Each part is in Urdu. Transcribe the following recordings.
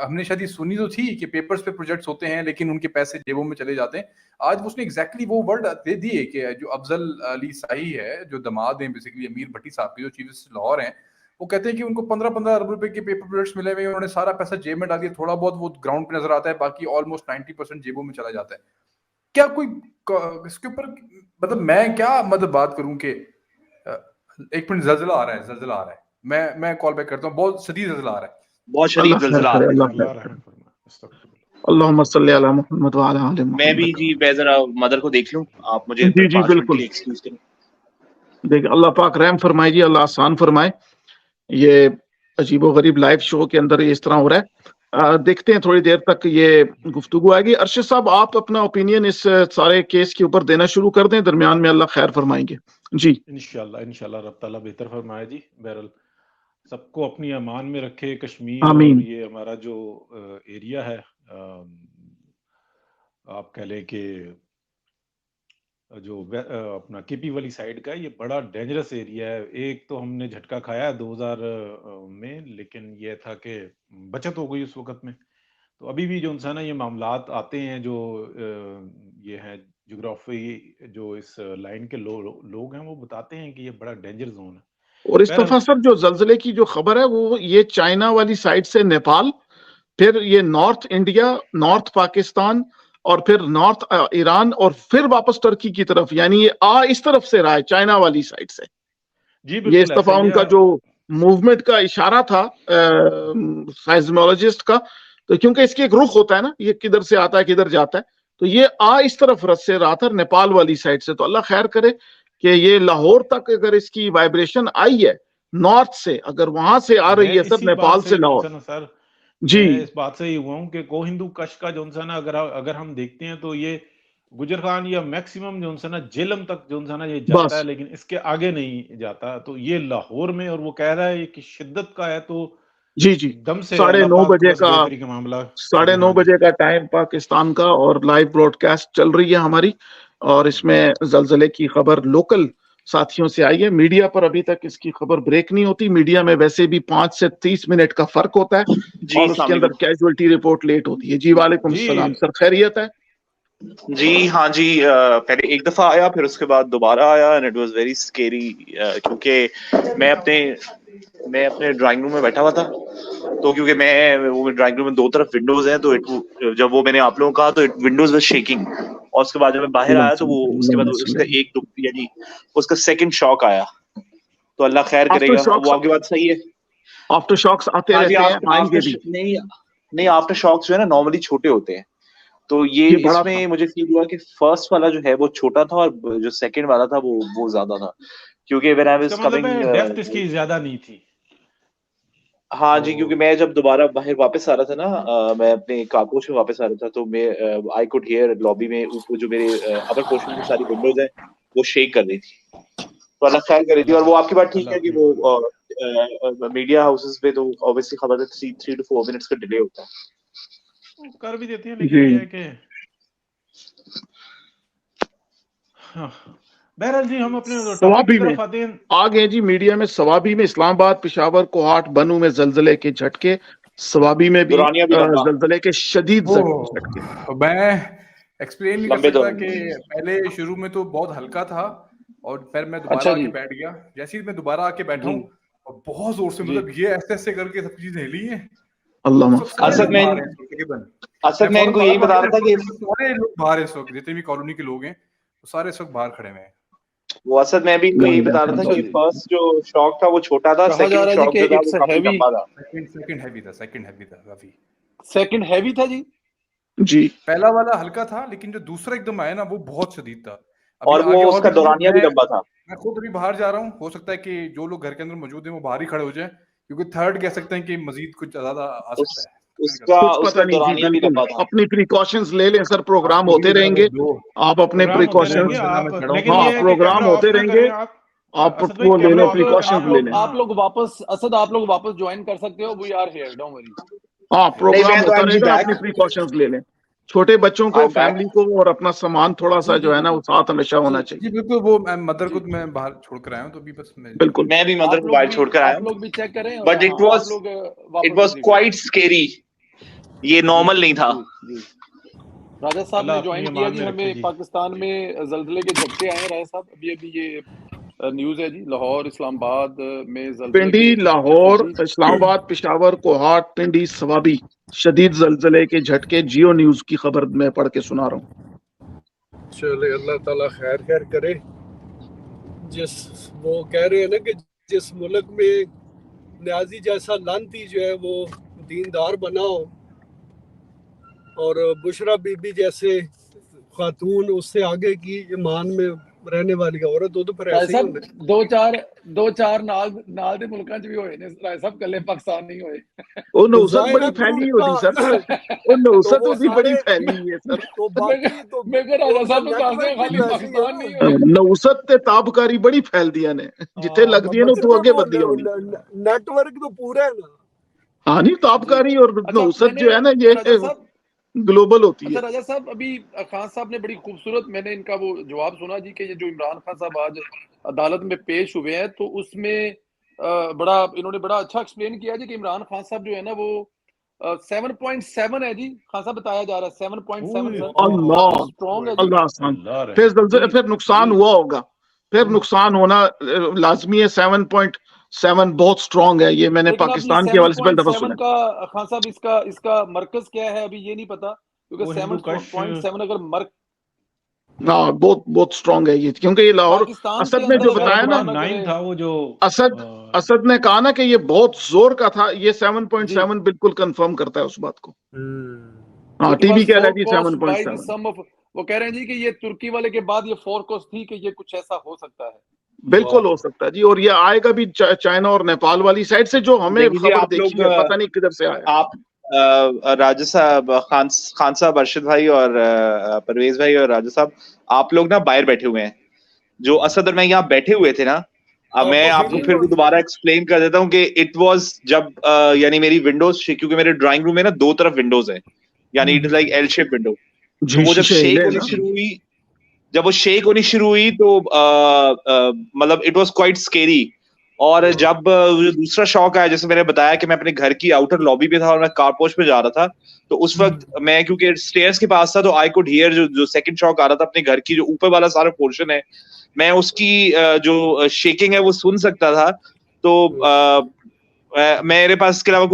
ہم نے شاید یہ سنی تو تھی کہ پیپرز پہ پروجیکٹس ہوتے ہیں لیکن ان کے پیسے جیبوں میں چلے جاتے ہیں. آج اس نے ایگزیکٹلی وہ ورڈ دے دیے کہ جو افضل علی سائی ہے, جو دماد ہیں بیسیکلی امیر بھٹی صاحب کے, جو چیف جسٹس لاہور ہیں, وہ کہتے ہیں کہ ان کو 15 ارب روپے کے پیپر پروجیکٹس ملے ہوئے ہیں, انہوں نے سارا پیسہ جیب میں ڈال دیا, تھوڑا بہت وہ گراؤنڈ پہ نظر آتا ہے, باقی آلموسٹ 90% جیبوں میں چلا جاتا ہے. کیا کوئی اس کے اوپر مطلب میں کیا مطلب بات کروں کہ ایک منٹ, زلزلہ آ رہا ہے, زلزلہ آ رہا ہے, میں کال بیک کرتا ہوں, بہت شدید زلزلہ آ رہا ہے, بہت شدید زلزلہ آ رہا ہے. اللہم صلی علی محمد وعلی آل محمد. میں بھی جی میں ذرا مدر کو دیکھ لوں, آپ مجھے جی 5 منٹ کے بالکل. لیے ایکسکیوز کریں. دیکھیں اللہ پاک رحم فرمائے جی, اللہ آسان فرمائے. یہ عجیب و غریب لائیو شو کے اندر اس طرح ہو رہا ہے. دیکھتے ہیں تھوڑی دیر تک یہ گفتگو آئے گی. ارشد صاحب آپ اپنا اوپینین اس سارے کیس کے اوپر دینا شروع کر دیں, درمیان میں اللہ خیر فرمائیں گے. جی انشاءاللہ رب تعالیٰ بہتر فرمائے جی. بہرحال سب کو اپنی امان میں رکھے. کشمیر آمین. اور یہ ہمارا جو ایریا ہے, آپ کہہ لیں کہ جو اپنا کے پی والی سائڈ کا ہے, یہ بڑا ڈینجرس ایریا ہے. ایک تو ہم نے جھٹکا کھایا 2000 میں, لیکن یہ تھا کہ بچت ہو گئی اس وقت میں. تو ابھی بھی جو انسان یہ معاملات آتے ہیں, جو یہ ہیں جغرافی جو اس لائن کے لوگ ہیں, وہ بتاتے ہیں کہ یہ بڑا ڈینجر زون ہے. اور اس دفعہ سر جو زلزلے کی جو خبر ہے وہ یہ چائنا والی سائڈ سے نیپال, پھر یہ نارتھ انڈیا, نارتھ پاکستان, اور پھر نارتھ ایران, اور پھر واپس ترکی کی طرف, یعنی یہ اس طرف سے رہا ہے چائنا والی سائڈ سے. جی یہ اس دفعہ ان کا جو موومنٹ کا اشارہ تھا سائزمولوجسٹ کا, تو کیونکہ اس کے ایک رخ ہوتا ہے نا, یہ کدھر سے آتا ہے کدھر جاتا ہے, تو یہ اس طرف رس سے رہا تھا نیپال والی سائڈ سے. تو اللہ خیر کرے کہ یہ لاہور تک اگر اس کی وائبریشن آئی ہے نارتھ سے, اگر وہاں سے آ رہی ہے سر نیپال سے لاہور. جی اس بات سے ہی ہوا ہوں کہ کو ہندو کش کا جو نا اگر ہم دیکھتے ہیں تو یہ گجر خان یا میکسیمم جو نا جیلم تک جو نا یہ جاتا ہے, لیکن اس کے آگے نہیں جاتا. تو یہ لاہور میں, اور وہ کہہ رہا ہے کہ شدت کا ہے, تو جی 9:30 بجے کا 9:30 بجے کا ٹائم پاکستان کا, اور لائیو براڈ کاسٹ چل رہی ہے ہماری, اور اس میں زلزلے کی خبر لوکل ساتھیوں سے آئی ہے. میڈیا پر ابھی تک اس کی خبر بریک نہیں ہوتی. میڈیا میں ویسے بھی 5 سے 30 منٹ کا فرق ہوتا ہے, اور اس کے اندر کیجولٹی رپورٹ لیٹ ہوتی ہے. جی وعلیکم السلام سر, خیریت ہے؟ جی ہاں جی, پہلے ایک دفعہ آیا, پھر اس کے بعد دوبارہ آیا, and it was very scary, کیونکہ میں اپنے ڈرائنگ روم میں بیٹھا ہوا تھا. تو کیونکہ وہ ڈرائنگ روم میں 2 طرف ونڈوز ہیں, تو جب وہ میں نے آپ لوگوں کو کہا تو ونڈوز واز شیکنگ, اور اس کے بعد جب میں باہر آیا تو وہ اس کے بعد اس کا یعنی اس کا سیکنڈ شاک آیا. تو اللہ خیر کرے گا, وہ آپ کی بات صحیح ہے. آفٹر شاکس آتے رہتے ہیں. نہیں آفٹر شاکس جو ہے نا نارملی چھوٹے ہوتے ہیں, تو یہ اس میں مجھے فیل ہوا کہ فرسٹ والا جو ہے وہ چھوٹا تھا, اور جو سیکنڈ والا تھا وہ زیادہ تھا, کیونکہ when I was coming depth اس کی زیادہ نہیں تھی. ہاں جی, کیونکہ میں جب دوبارہ باہر واپس آ رہا تھا نا, میں اپنے کاکوش میں واپس آ رہا تھا, تو میں آئی کوڈ ہیئر لابی میں جو میرے اپر پورشن کی ساری ونڈوز ہیں وہ شیک کر رہی تھی. تو اللہ خیر کر رہی تھی. اور وہ آپ کی بات ٹھیک ہے کہ وہ میڈیا ہاؤسز پہ تو obviously خبر ہے 3 to 4 منٹس کا ڈیلے ہوتا ہے, کر بھی دیتے ہیں, لیکن یہ ہے کہ بہرحال جی ہم اپنے ٹاپک کی طرف آتے ہیں. آگے جی میڈیا میں سوابی میں, اسلام آباد, پشاور, کوہاٹ, بنو میں زلزلے کے جھٹکے, سوابی میں بھی زلزلے کے شدید جھٹکے. میں ایکسپلین نہیں کر سکتا کہ پہلے شروع میں تو بہت ہلکا تھا, اور پھر میں دوبارہ آ کے بیٹھ گیا. جیسے ہی میں دوبارہ آ کے بیٹھا ہوں اور بہت زور سے, مطلب یہ ایسے کر کے سب چیزیں ہلی ہیں. اصل میں ان کو یہی بتا رہا تھا کہ سارے لوگ باہر اس وقت, جتنے بھی کالونی کے لوگ ہیں سارے اس وقت باہر کھڑے ہوئے ہیں. وہ اصل میں بھی ان کو یہی بتا رہا تھا کہ فرسٹ جو شاک تھا وہ چھوٹا تھا, سیکنڈ شاک جو تھا وہ کافی لمبا تھا. سیکنڈ ہیوی تھا جی. پہلا والا ہلکا تھا, لیکن جو دوسرا ایک دم آیا نا وہ بہت شدید تھا. اور وہ اس کا دورانیہ بھی لمبا تھا. میں خود ابھی باہر جا رہا ہوں, ہو سکتا ہے کہ جو لوگ گھر کے اندر موجود ہیں وہ باہر ہی کھڑے ہو جائیں, کیونکہ تھرڈ کہہ سکتے ہیں کہ مزید کچھ زیادہ آ سکتا ہے. اپنی پریکاشنز لے لیں سر, پروگرام ہوتے رہیں گے, آپ اپنے پریکاشنز, ہاں پروگرام ہوتے رہیں گے, آپ وہ لے لیں, پریکاشنز لے لیں. آپ لوگ واپس اسد, آپ لوگ واپس جوائن کر سکتے ہو, we are here, don't worry. ہاں پروگرام ہوتا رہے گا, اپنی پریکاشنز لے لیں. چھوٹے بچوں کو, فیملی کو, اور اپنا سامان تھوڑا سا جو ہے نا وہ ساتھ ہمیشہ ہونا چاہیے. جی بالکل, وہ مدر کو میں باہر چھوڑ کر آیا ہوں, تو ابھی بس بالکل میں بھی مدر کو باہر چھوڑ کر آیا ہوں, آپ لوگ بھی چیک کریں. But it was quite scary. یہ نارمل نہیں تھا. جی راجہ صاحب نے جوائن کیا جی ہمیں پاکستان میں زلزلے کے جھٹکے آئے ہیں راجہ صاحب ابھی یہ نیوز ہے جی لاہور اسلام آباد میں پنڈی لاہور اسلام آباد پشاور کوہاٹ پنڈی سوابی شدید زلزلے کے جھٹکے جیو نیوز کی خبر میں پڑھ کے سنا رہا ہوں. چلے اللہ تعالیٰ خیر کرے. وہ کہہ رہے ہیں نا کہ جس ملک میں نیازی جیسا لانتی جو ہے وہ دیندار بنا ہو اور بشرا بی بی جیسے خاتون اس سے آگے کی ایمان میں رہنے والی عورت ہو تو پھر ایسے ہی ہونے. دو چار نال دے ملکاں چ بھی ہوئے نے رائے صاحب کلے پاکستان نہیں ہوئے. وہ نوست بڑی پھیلی ہوئی سر وہ نوست بھی بڑی پھیلی ہے سر. تو باقی تو میں کہ راجہ صاحب تو دسے خالی پاکستان نہیں ہوئے. نوست تے تابکاری بڑی پھیل دیا نے جتھے لگ دی نا تو اگے ود دی ہونی. نیٹ ورک تو پورا ہے نا. ہاں نہیں تابکاری اور نوست جو ہے نا یہ گلوبل ہوتی ہے. اچھا راجہ صاحب ابھی خان صاحب نے بڑی خوبصورت میں نے ان کا وہ جواب سنا جی کہ یہ جو عمران خان صاحب آج عدالت میں پیش ہوئے ہیں تو اس میں انہوں نے بڑا اچھا ایکسپلین کیا جی کہ عمران خان صاحب جو ہے نا وہ 7.7 ہے جی خان صاحب بتایا جا رہا ہے 7.7 اللہ پھر نقصان ہوا ہوگا پھر نقصان ہونا لازمی ہے. 7.7 بہت سٹرونگ ہے یہ میں نے پاکستان کے حوالے سے پہلی دفعہ سنا. خان صاحب اس کا مرکز کیا ہے ابھی یہ نہیں پتا کیونکہ 7.7 اگر مرکز ہاں بہت سٹرونگ ہے یہ کیونکہ یہ لاہور اسد نے جو بتایا نا اسد نے کہا نا کہ یہ بہت زور کا تھا یہ 7.7 بالکل کنفرم کرتا ہے اس بات کو. ہاں ٹی وی کہہ رہا ہے جی 7.7 وہ کہہ رہے ہیں جی کہ یہ ترکی والے کے بعد یہ فورکاسٹ تھی کہ یہ کچھ ایسا ہو سکتا ہے. بالکل ہو سکتا ہے جی اور یہ آئے گا بھی چائنا اور نیپال والی سائڈ سے جو ہمیں خبر دیکھی ہے پتہ نہیں کدھر سے آیا. آپ راجہ صاحب خان صاحب ارشد بھائی اور پرویز بھائی اور راجہ صاحب آپ لوگ نا باہر بیٹھے ہوئے ہیں جو اسد اور میں یہاں بیٹھے ہوئے تھے نا میں آپ کو پھر دوبارہ ایکسپلین کر دیتا ہوں کہ اٹ واز جب یعنی میری ونڈوز کیونکہ میرے ڈرائنگ روم میں نا دو طرف ونڈوز ہیں یعنی it is like L shape window. وہ جب شیک ہونی شروع ہوئی تو مطلب اٹ واز کوائٹ اسکیری. اور جب دوسرا شوق آیا جیسے میں نے بتایا کہ میں اپنے گھر کی آؤٹر لابی پہ تھا اور میں کار پوش پہ جا رہا تھا تو اس وقت میں کیونکہ اسٹیئرس کے پاس تھا تو آئی کوڈ ہیئر جو سیکنڈ شوق آ رہا تھا اپنے گھر کی جو اوپر والا سارا پورشن ہے میں اس کی جو شیکنگ ہے وہ سن سکتا تھا. تو میرے پاس اس کے علاوہ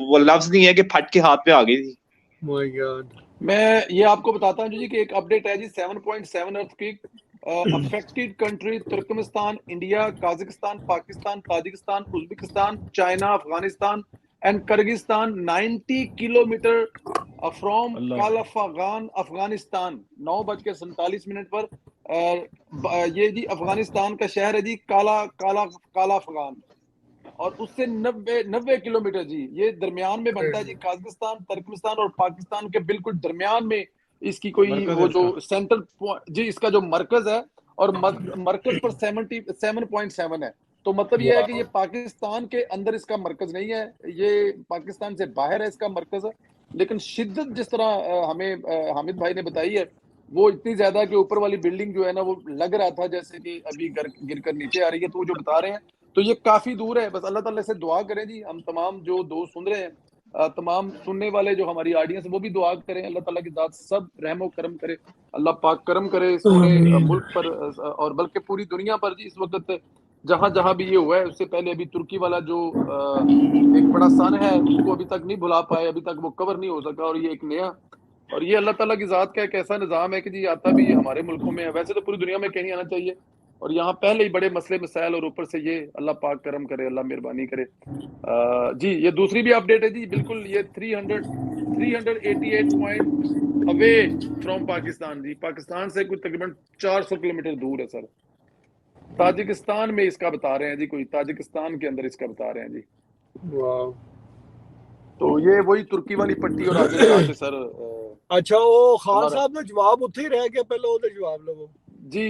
وہ لفظ نہیں ہے کہ پھٹ کے ہاتھ پہ آ گئی تھی. میں یہ آپ کو بتاتا ہوں جی کہ ایک اپڈیٹ ہے جی 7.7 earthquake affected country Turkmenistan India Kazakhstan Pakistan Tajikistan Uzbekistan China Afghanistan and Kyrgyzstan 90 kilometre from Kalafgan Afghanistan 9:47 پر. یہ جی افغانستان کا شہر ہے جی کالا افغان اور اس سے 90 کلومیٹر جی یہ درمیان میں بنتا ہے جی کازاخستان ترکمستان اور پاکستان کے بالکل درمیان میں اس کی کوئی وہ جو سینٹر جی اس کا جو مرکز ہے اور مرکز پر 7.7 ہے. تو مطلب یہ ہے کہ یہ پاکستان کے اندر اس کا مرکز نہیں ہے یہ پاکستان سے باہر ہے اس کا مرکز ہے. لیکن شدت جس طرح ہمیں حامد بھائی نے بتائی ہے وہ اتنی زیادہ کہ اوپر والی بلڈنگ جو ہے نا وہ لگ رہا تھا جیسے کہ ابھی گر کر نیچے آ رہی ہے. تو وہ جو بتا رہے ہیں تو یہ کافی دور ہے. بس اللہ تعالیٰ سے دعا کریں جی ہم تمام جو دوست سن رہے ہیں تمام سننے والے جو ہماری آڈینس وہ بھی دعا کریں اللہ تعالیٰ کی ذات سب رحم و کرم کرے اللہ پاک کرم کرے اس پورے ملک پر اور بلکہ پوری دنیا پر جی. اس وقت جہاں بھی یہ ہوا ہے اس سے پہلے ابھی ترکی والا جو ایک بڑا سن ہے اس کو ابھی تک نہیں بھلا پائے ابھی تک وہ کور نہیں ہو سکا اور یہ ایک نیا اور یہ اللہ تعالیٰ کی ذات کا ایک ایسا نظام ہے کہ جی آتا بھی ہمارے ملکوں میں ہے ویسے تو پوری دنیا میں کہیں آنا چاہیے اور یہاں پہلے ہی بڑے مسئلے مسائل اور اوپر سے یہ اللہ پاک کرم کرے اللہ مہربانی کرے. جی یہ دوسری بھی اپڈیٹ ہے جی بالکل یہ 388 پوائنٹ اوے فرام پاکستان جی پاکستان سے کوئی تقریباً 400 کلومیٹر دور ہے سر. تاجکستان میں اس کا بتا رہے ہیں جی کوئی تاجکستان کے اندر اس کا بتا رہے ہیں جی. تو یہ وہی ترکی والی پٹی اور آگے جا کے سر. اچھا وہ خان صاحب نے جواب اتھے ہی رہ گیا پہلے وہ جواب لو جی